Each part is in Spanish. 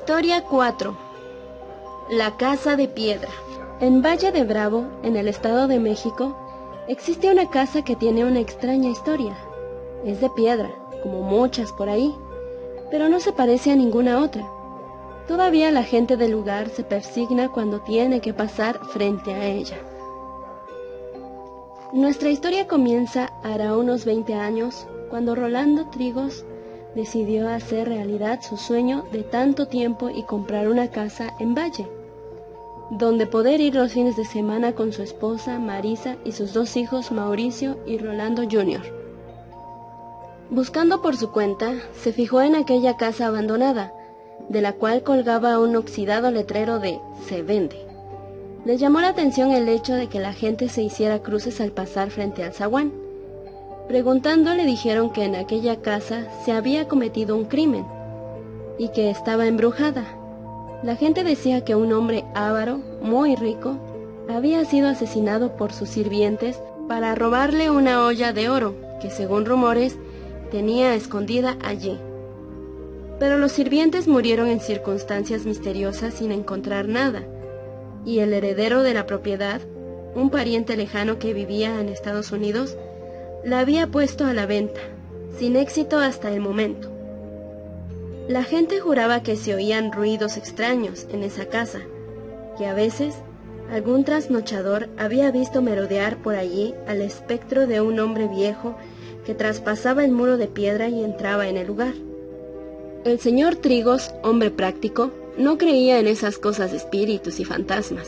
Historia 4. La casa de piedra. En Valle de Bravo, en el Estado de México, existe una casa que tiene una extraña historia. Es de piedra, como muchas por ahí, pero no se parece a ninguna otra. Todavía la gente del lugar se persigna cuando tiene que pasar frente a ella. Nuestra historia comienza hará unos 20 años, cuando Rolando Trigos decidió hacer realidad su sueño de tanto tiempo y comprar una casa en Valle, donde poder ir los fines de semana con su esposa Marisa y sus dos hijos Mauricio y Rolando Jr. Buscando por su cuenta, se fijó en aquella casa abandonada, de la cual colgaba un oxidado letrero de "Se vende". Le llamó la atención el hecho de que la gente se hiciera cruces al pasar frente al zaguán. Preguntando le dijeron que en aquella casa se había cometido un crimen y que estaba embrujada. La gente decía que un hombre avaro, muy rico, había sido asesinado por sus sirvientes para robarle una olla de oro que, según rumores, tenía escondida allí. Pero los sirvientes murieron en circunstancias misteriosas sin encontrar nada, y el heredero de la propiedad, un pariente lejano que vivía en Estados Unidos, la había puesto a la venta, sin éxito hasta el momento. La gente juraba que se oían ruidos extraños en esa casa, que a veces algún trasnochador había visto merodear por allí al espectro de un hombre viejo que traspasaba el muro de piedra y entraba en el lugar. El señor Trigos, hombre práctico, no creía en esas cosas de espíritus y fantasmas.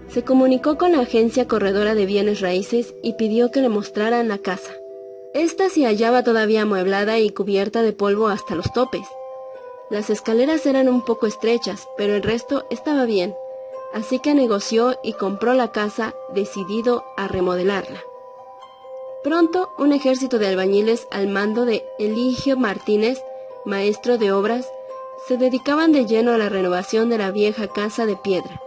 Se comunicó con la agencia corredora de bienes raíces y pidió que le mostraran la casa. Esta se hallaba todavía amueblada y cubierta de polvo hasta los topes. Las escaleras eran un poco estrechas, pero el resto estaba bien, así que negoció y compró la casa, decidido a remodelarla. Pronto, un ejército de albañiles al mando de Eligio Martínez, maestro de obras, se dedicaban de lleno a la renovación de la vieja casa de piedra.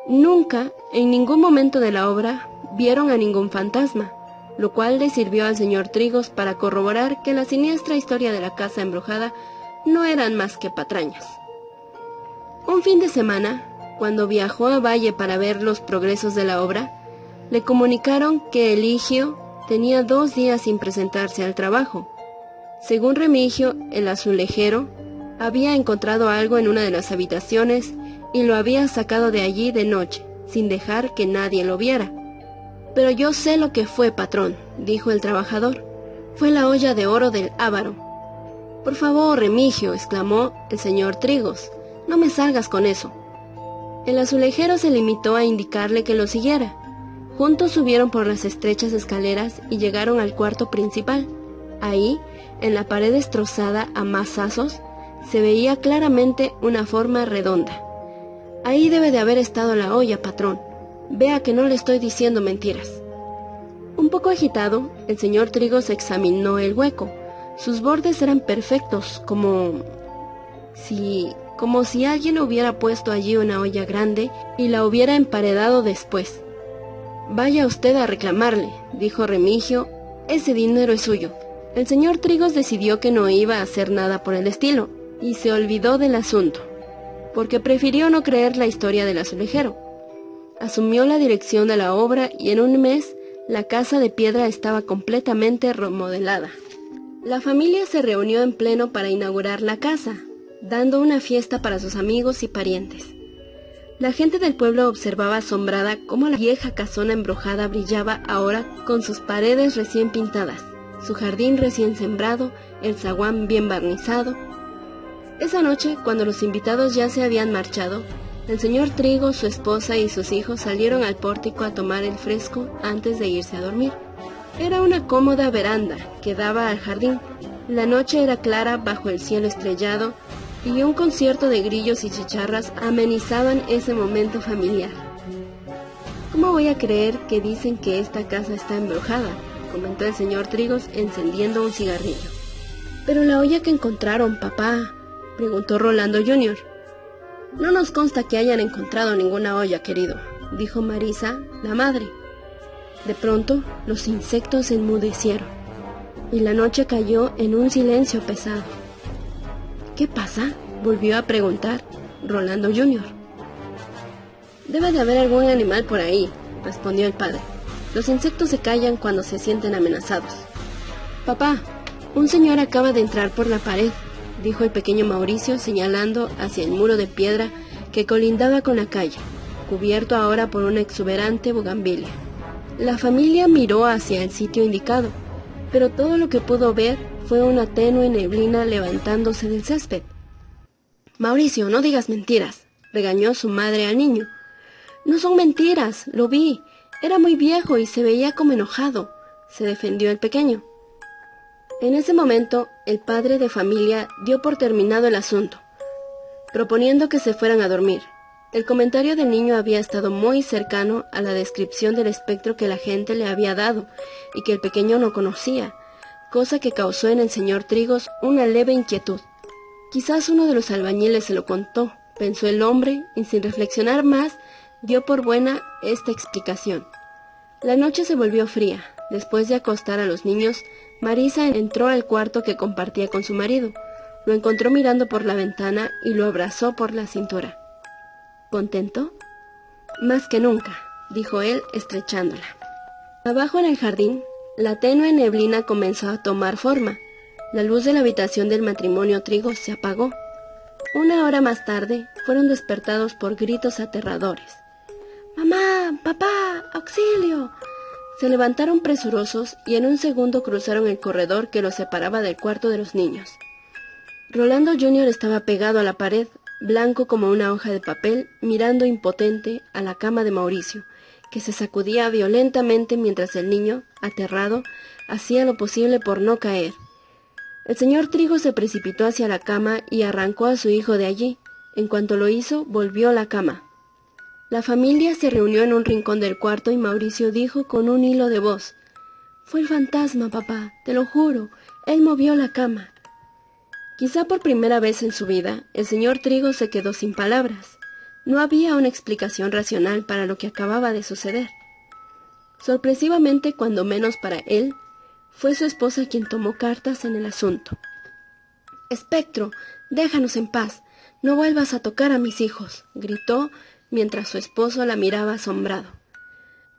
Nunca, en ningún momento de la obra, vieron a ningún fantasma, lo cual le sirvió al señor Trigos para corroborar que la siniestra historia de la casa embrujada no eran más que patrañas. Un fin de semana, cuando viajó a Valle para ver los progresos de la obra, le comunicaron que Eligio tenía 2 días sin presentarse al trabajo. Según Remigio, el azulejero había encontrado algo en una de las habitaciones y lo había sacado de allí de noche, sin dejar que nadie lo viera. «Pero yo sé lo que fue, patrón», dijo el trabajador. «Fue la olla de oro del avaro». «Por favor, Remigio», exclamó el señor Trigos, «no me salgas con eso». El azulejero se limitó a indicarle que lo siguiera. Juntos subieron por las estrechas escaleras y llegaron al cuarto principal. Ahí, en la pared destrozada a mazazos, se veía claramente una forma redonda. «Ahí debe de haber estado la olla, patrón. Vea que no le estoy diciendo mentiras». Un poco agitado, el señor Trigos examinó el hueco. Sus bordes eran perfectos, como si alguien hubiera puesto allí una olla grande y la hubiera emparedado después. «Vaya usted a reclamarle», dijo Remigio, «ese dinero es suyo». El señor Trigos decidió que no iba a hacer nada por el estilo, y se olvidó del asunto, porque prefirió no creer la historia del azulejero. Asumió la dirección de la obra y en un mes la casa de piedra estaba completamente remodelada. La familia se reunió en pleno para inaugurar la casa, dando una fiesta para sus amigos y parientes. La gente del pueblo observaba asombrada cómo la vieja casona embrujada brillaba ahora con sus paredes recién pintadas, su jardín recién sembrado, el zaguán bien barnizado. Esa noche, cuando los invitados ya se habían marchado, el señor Trigos, su esposa y sus hijos salieron al pórtico a tomar el fresco antes de irse a dormir. Era una cómoda veranda que daba al jardín. La noche era clara bajo el cielo estrellado y un concierto de grillos y chicharras amenizaban ese momento familiar. «¿Cómo voy a creer que dicen que esta casa está embrujada?», comentó el señor Trigos encendiendo un cigarrillo. «Pero la olla que encontraron, papá», preguntó Rolando Jr. «No nos consta que hayan encontrado ninguna olla, querido», dijo Marisa, la madre. De pronto, los insectos enmudecieron, y la noche cayó en un silencio pesado. «¿Qué pasa?», volvió a preguntar Rolando Jr. «Debe de haber algún animal por ahí», respondió el padre. «Los insectos se callan cuando se sienten amenazados». «Papá, un señor acaba de entrar por la pared», dijo el pequeño Mauricio señalando hacia el muro de piedra que colindaba con la calle, cubierto ahora por una exuberante bugambilia. La familia miró hacia el sitio indicado, pero todo lo que pudo ver fue una tenue neblina levantándose del césped. «Mauricio, no digas mentiras», regañó su madre al niño. «No son mentiras, lo vi. Era muy viejo y se veía como enojado», se defendió el pequeño. En ese momento, el padre de familia dio por terminado el asunto, proponiendo que se fueran a dormir. El comentario del niño había estado muy cercano a la descripción del espectro que la gente le había dado y que el pequeño no conocía, cosa que causó en el señor Trigos una leve inquietud. Quizás uno de los albañiles se lo contó, pensó el hombre, y sin reflexionar más, dio por buena esta explicación. La noche se volvió fría. Después de acostar a los niños, Marisa entró al cuarto que compartía con su marido. Lo encontró mirando por la ventana y lo abrazó por la cintura. ¿Contento? Más que nunca, dijo él estrechándola. Abajo en el jardín, la tenue neblina comenzó a tomar forma. La luz de la habitación del matrimonio Trigos se apagó. Una hora más tarde, fueron despertados por gritos aterradores. «¡Mamá! ¡Papá! ¡Auxilio!». Se levantaron presurosos y en un segundo cruzaron el corredor que los separaba del cuarto de los niños. Rolando Jr. estaba pegado a la pared, blanco como una hoja de papel, mirando impotente a la cama de Mauricio, que se sacudía violentamente mientras el niño, aterrado, hacía lo posible por no caer. El señor Trigos se precipitó hacia la cama y arrancó a su hijo de allí. En cuanto lo hizo, volvió a la cama. La familia se reunió en un rincón del cuarto y Mauricio dijo con un hilo de voz: «Fue el fantasma, papá, te lo juro, él movió la cama». Quizá por primera vez en su vida, el señor Trigos se quedó sin palabras. No había una explicación racional para lo que acababa de suceder. Sorpresivamente, cuando menos para él, fue su esposa quien tomó cartas en el asunto. «Espectro, déjanos en paz, no vuelvas a tocar a mis hijos», gritó, mientras su esposo la miraba asombrado.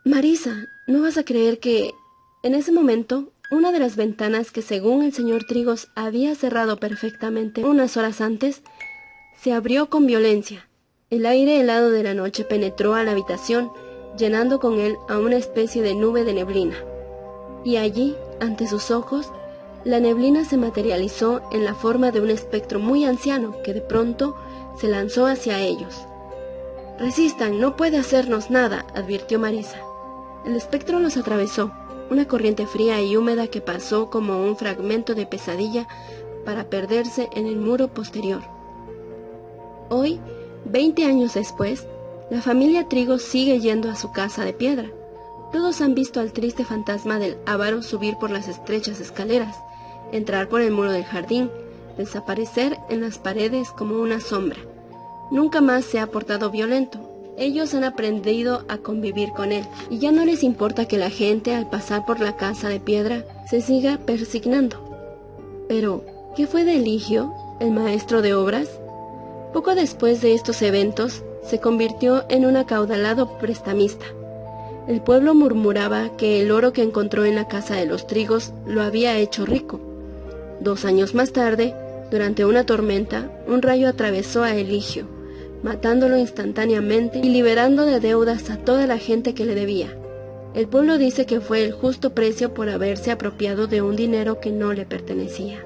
«Marisa, ¿no vas a creer que...?» En ese momento, una de las ventanas que según el señor Trigos había cerrado perfectamente unas horas antes, se abrió con violencia. El aire helado de la noche penetró a la habitación, llenando con él a una especie de nube de neblina. Y allí, ante sus ojos, la neblina se materializó en la forma de un espectro muy anciano que de pronto se lanzó hacia ellos. «Resistan, no puede hacernos nada», advirtió Marisa. El espectro los atravesó, una corriente fría y húmeda que pasó como un fragmento de pesadilla para perderse en el muro posterior. Hoy, 20 años después, la familia Trigos sigue yendo a su casa de piedra. Todos han visto al triste fantasma del avaro subir por las estrechas escaleras, entrar por el muro del jardín, desaparecer en las paredes como una sombra. Nunca más se ha portado violento. Ellos han aprendido a convivir con él, y ya no les importa que la gente al pasar por la casa de piedra se siga persignando. Pero, ¿qué fue de Eligio, el maestro de obras? Poco después de estos eventos, se convirtió en un acaudalado prestamista. El pueblo murmuraba que el oro que encontró en la casa de los Trigos lo había hecho rico. 2 años más tarde, durante una tormenta, un rayo atravesó a Eligio, matándolo instantáneamente y liberando de deudas a toda la gente que le debía. El pueblo dice que fue el justo precio por haberse apropiado de un dinero que no le pertenecía.